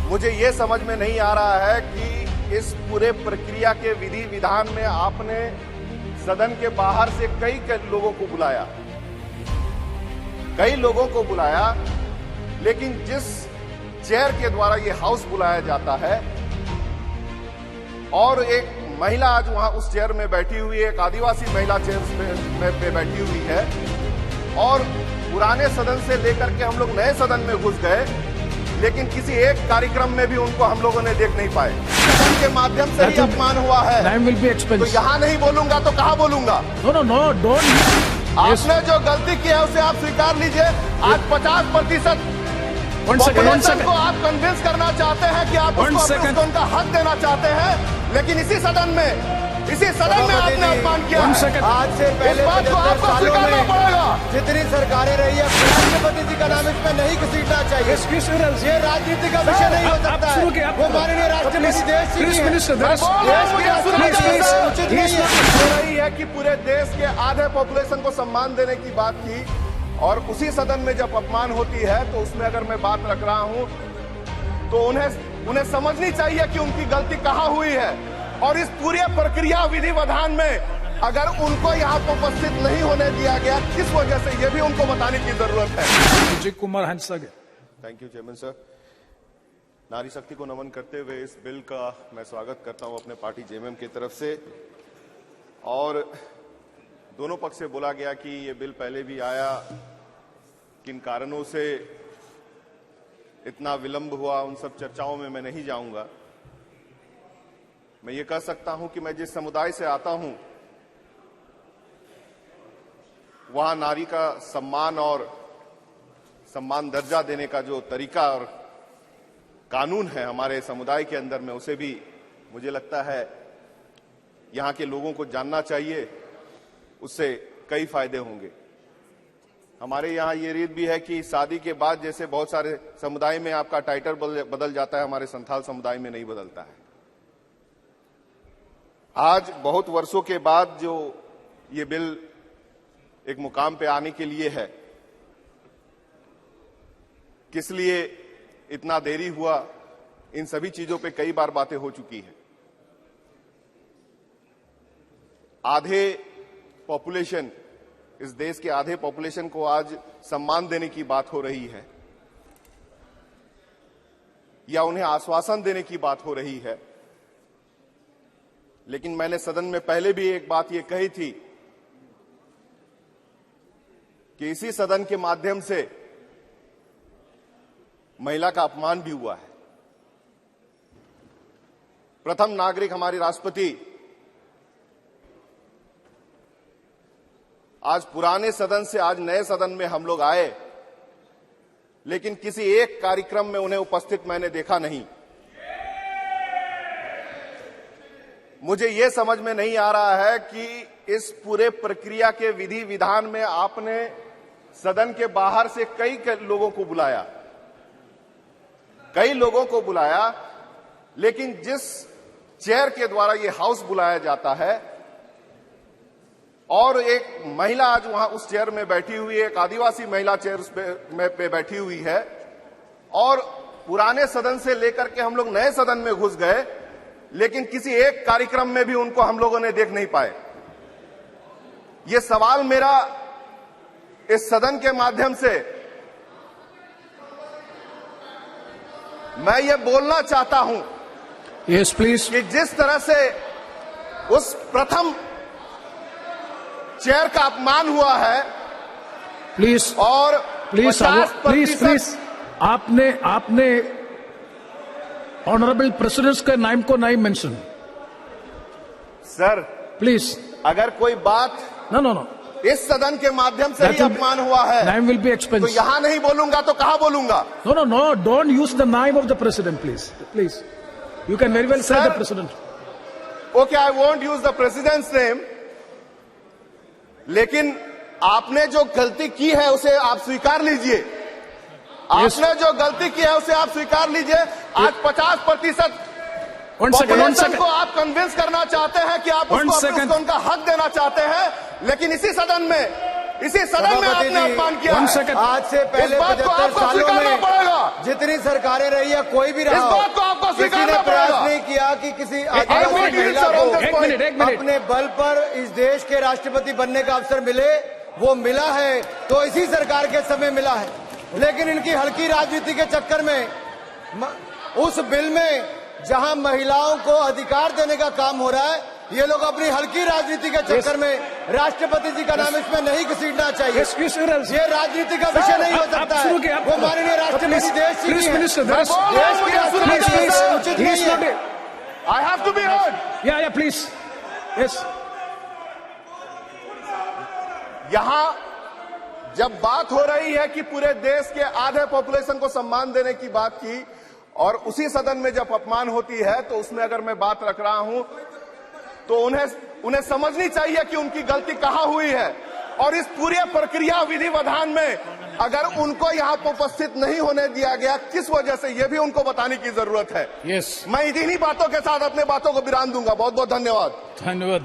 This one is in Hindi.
मुझे ये समझ में नहीं आ रहा है कि इस पूरे प्रक्रिया के विधि विधान में आपने सदन के बाहर से कई लोगों को बुलाया, लेकिन जिस चेयर के द्वारा ये हाउस बुलाया जाता है और एक महिला आज वहां उस चेयर में बैठी हुई है, एक आदिवासी महिला चेयर पे बैठी हुई है, और पुराने सदन से लेकर के हम लोग नए सदन में घुस गए, लेकिन किसी एक कार्यक्रम में भी उनको हम लोगों ने देख नहीं पाए। सदन के माध्यम से ही अपमान हुआ है, तो यहाँ नहीं बोलूंगा तो कहाँ बोलूंगा? No don't. आपने जो गलती की है उसे आप स्वीकार लीजिए। आज 50% पॉपुलेशन को आप कन्विंस करना चाहते हैं कि आप उसको उनका हक देना चाहते हैं, लेकिन इसी सदन में आपने अपमान किया है। आज से पहले इस बात को आपको स्वीकारना पड़ेगा। जितनी सरकारें रही है, राष्ट्रपति जी का नाम इसमें नहीं घसीटना चाहिए। ये राजनीति का विषय नहीं हो सकता है। वो माननीय राष्ट्रपति देश हो रही है कि पूरे देश के आधे पॉपुलेशन को सम्मान देने की बात की, और उसी सदन में जब अपमान होती है तो उसमें अगर मैं बात रख रहा हूं तो उन्हें समझनी चाहिए कि उनकी गलती कहां हुई है, और इस पूरी प्रक्रिया विधि विधान में अगर उनको यहाँ पर उपस्थित नहीं होने दिया गया, किस वजह से, ये भी उनको बताने की जरूरत है। Vijay Kumar Hansraj. Thank you chairman sir. नारी शक्ति को नमन करते हुए इस बिल का मैं स्वागत करता हूं अपने पार्टी जेएमएम की तरफ से। और दोनों पक्ष से बोला गया कि ये बिल पहले भी आया, किन कारणों से इतना विलंब हुआ, उन सब चर्चाओं में मैं नहीं जाऊंगा। मैं ये कह सकता हूं कि मैं जिस समुदाय से आता हूं वहां नारी का सम्मान और सम्मान दर्जा देने का जो तरीका और कानून है हमारे समुदाय के अंदर में, उसे भी मुझे लगता है यहां के लोगों को जानना चाहिए। उससे कई फायदे होंगे। हमारे यहां ये रीत भी है कि शादी के बाद जैसे बहुत सारे समुदाय में आपका टाइटल बदल जाता है, हमारे संथाल समुदाय में नहीं बदलता है। आज बहुत वर्षों के बाद जो ये बिल एक मुकाम पे आने के लिए है, किस लिए इतना देरी हुआ, इन सभी चीजों पे कई बार बातें हो चुकी है। आधे पॉपुलेशन, इस देश के आधे पॉपुलेशन को आज सम्मान देने की बात हो रही है या उन्हें आश्वासन देने की बात हो रही है, लेकिन मैंने सदन में पहले भी एक बात ये कही थी कि इसी सदन के माध्यम से महिला का अपमान भी हुआ है। प्रथम नागरिक हमारी राष्ट्रपति आज पुराने सदन से आज नए सदन में हम लोग आए, लेकिन किसी एक कार्यक्रम में उन्हें उपस्थित मैंने देखा नहीं। मुझे यह समझ में नहीं आ रहा है कि इस पूरे प्रक्रिया के विधि विधान में आपने सदन के बाहर से कई लोगों को बुलाया, लेकिन जिस चेयर के द्वारा ये हाउस बुलाया जाता है और एक महिला आज वहां उस चेयर में बैठी हुई है, एक आदिवासी महिला चेयर पे बैठी हुई है, और पुराने सदन से लेकर के हम लोग नए सदन में घुस गए, लेकिन किसी एक कार्यक्रम में भी उनको हम लोगों ने देख नहीं पाए। ये सवाल मेरा इस सदन के माध्यम से मैं ये बोलना चाहता हूं, यस प्लीज, कि जिस तरह से उस प्रथम चेयर का अपमान हुआ है, प्लीज, और प्लीज आपने ऑनरेबल प्रेसिडेंट के नाम को नहीं मेंशन। सर प्लीज, अगर कोई बात नो इस सदन के माध्यम से ही अपमान हुआ है, नाम विल बी एक्सपेंस, तो यहां नहीं बोलूंगा तो कहां बोलूंगा? नो डोंट यूज द नाम of the president please you can very well say the president. Okay, I won't use the president's name, लेकिन आपने जो गलती की है उसे आप स्वीकार लीजिए। आपने जो गलती की है उसे आप स्वीकार लीजिए। आज 50% पॉपुलेशन को आप कन्विंस करना चाहते हैं कि आप उसको उनका हक देना चाहते हैं, लेकिन इसी सदन में इसी सदन में आपने अपमान किया One है। second. आज से पहले इस बात को 75 आपको सालों स्वीकारना में पड़ेगा। जितनी सरकारें रही है कोई भी रहा इस हो, बात को आपको किसी ने स्वीकारना प्रयास पड़ेगा। नहीं किया कि किसी I आदिवासी won't yield, महिला sir, on this को point. एक मिनट। अपने बल पर इस देश के राष्ट्रपति बनने का अवसर मिले, वो मिला है तो इसी सरकार के समय मिला है। लेकिन इनकी हल्की राजनीति के चक्कर में उस बिल में जहां महिलाओं को अधिकार देने का काम हो रहा है, ये लोग अपनी हल्की राजनीति के चक्कर में राष्ट्रपति जी का नाम इसमें नहीं घसीटना चाहिए। ये राजनीति का विषय नहीं हो सकता है। वो माननीय राष्ट्रपति देश की Please, है। Minister, there is- देश की राष्ट्रपति Please, है, उचित he नहीं is not है। a- I have to be heard. Yeah, please. Yes. यहां जब बात हो रही है कि पूरे देश के आधे पॉपुलेशन को सम्मान देने की बात की, और उसी सदन में जब अपमान होती है, तो उसमें अगर मैं बात रख रहा हूं तो उन्हें समझनी चाहिए कि उनकी गलती कहां हुई है। और इस पूरे प्रक्रिया विधि विधान में अगर उनको यहां पर उपस्थित नहीं होने दिया गया, किस वजह से, यह भी उनको बताने की जरूरत है। Yes. मैं इन्हीं बातों के साथ अपने बातों को विराम दूंगा। बहुत बहुत धन्यवाद। धन्यवाद।